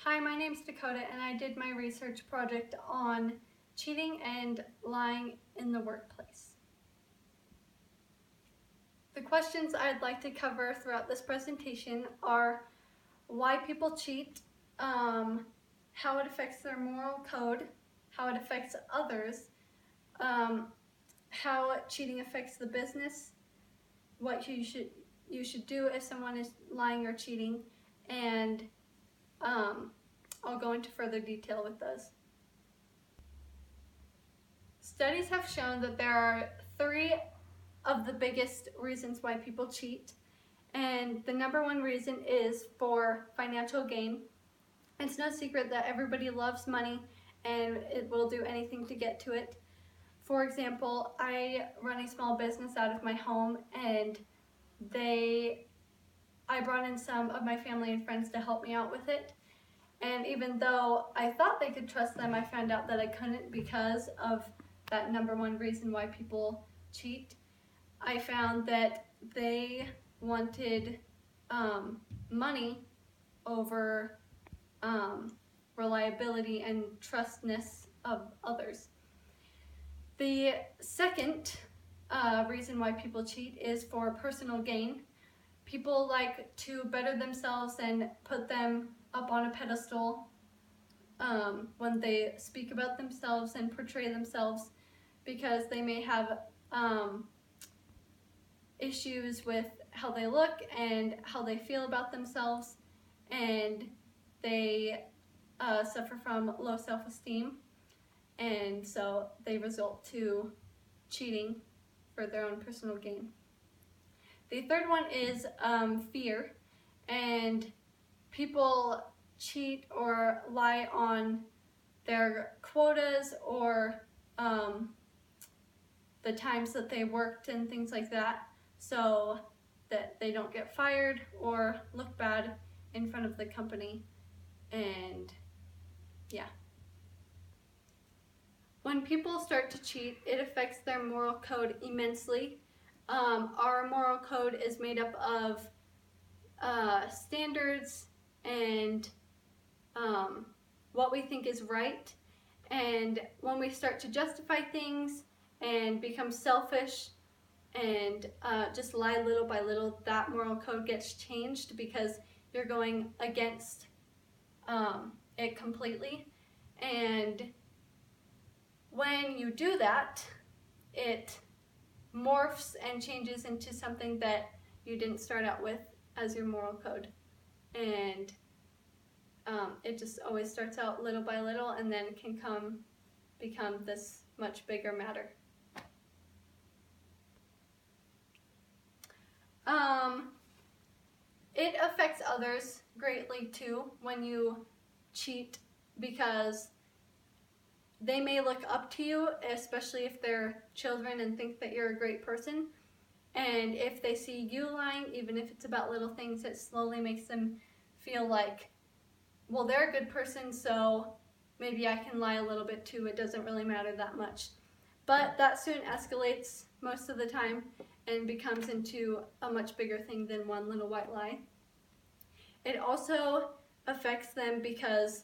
Hi, my name's Dakota and I did my research project on cheating and lying in the workplace. The questions I'd like to cover throughout this presentation are why people cheat, how it affects their moral code, how it affects others, how cheating affects the business, what you should do if someone is lying or cheating, and I'll go into further detail with those. Studies have shown that there are 3 of the biggest reasons why people cheat, and the number 1 reason is for financial gain. It's no secret that everybody loves money and it will do anything to get to it. For example, I run a small business out of my home, and I brought in some of my family and friends to help me out with it. And even though I thought they could trust them, I found out that I couldn't because of that number 1 reason why people cheat. I found that they wanted money over reliability and trustness of others. The second reason why people cheat is for personal gain. People like to better themselves and put them up on a pedestal when they speak about themselves and portray themselves, because they may have issues with how they look and how they feel about themselves, and they suffer from low self-esteem, and so they result to cheating for their own personal gain. The third one is fear, and people cheat or lie on their quotas or the times that they worked and things like that, so that they don't get fired or look bad in front of the company. And yeah. When people start to cheat, it affects their moral code immensely. Our moral code is made up of standards and what we think is right. And when we start to justify things and become selfish and just lie little by little, that moral code gets changed because you're going against it completely. And when you do that, it morphs and changes into something that you didn't start out with as your moral code. And it just always starts out little by little and then can become this much bigger matter. It affects others greatly too when you cheat, because they may look up to you, especially if they're children, and think that you're a great person. And if they see you lying, even if it's about little things, it slowly makes them feel like, well, they're a good person, so maybe I can lie a little bit too. It doesn't really matter that much. But that soon escalates most of the time and becomes into a much bigger thing than one little white lie. It also affects them because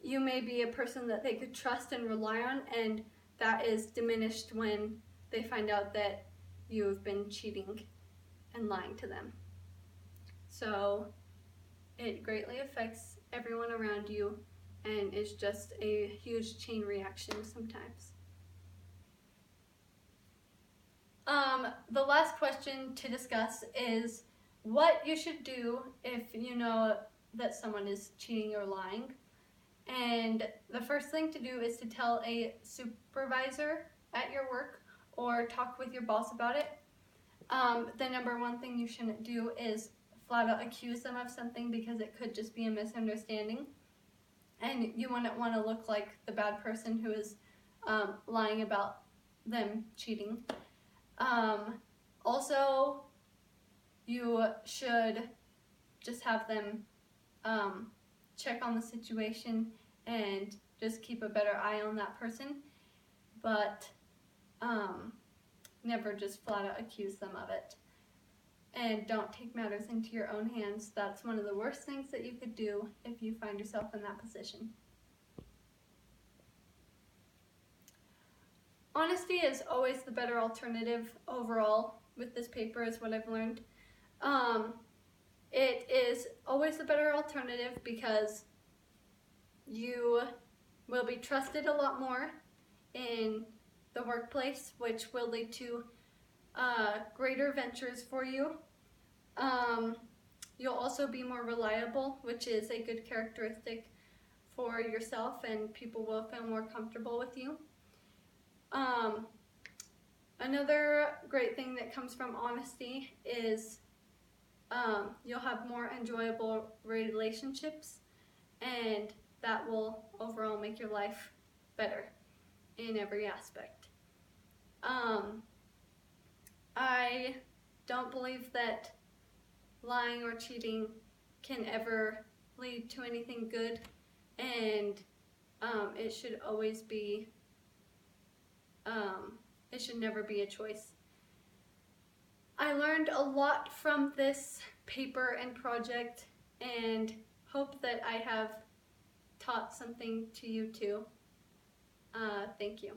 you may be a person that they could trust and rely on, and that is diminished when they find out that you've been cheating and lying to them. So it greatly affects everyone around you and is just a huge chain reaction sometimes. The last question to discuss is what you should do if you know that someone is cheating or lying. And the first thing to do is to tell a supervisor at your work or talk with your boss about it. The number 1 thing you shouldn't do is flat out accuse them of something, because it could just be a misunderstanding. And you wouldn't want to look like the bad person who is lying about them cheating. Also, you should just have them check on the situation and just keep a better eye on that person, but never just flat out accuse them of it. and don't take matters into your own hands. That's one of the worst things that you could do if you find yourself in that position. Honesty is always the better alternative overall with this paper, is what I've learned. It is always the better alternative because you will be trusted a lot more in the workplace, which will lead to greater ventures for you. You'll also be more reliable, which is a good characteristic for yourself, and people will feel more comfortable with you. Another great thing that comes from honesty is you'll have more enjoyable relationships, and that will overall make your life better in every aspect. I don't believe that lying or cheating can ever lead to anything good, and it should always be, it should never be a choice. I learned a lot from this paper and project, and hope that I have taught something to you too. Thank you.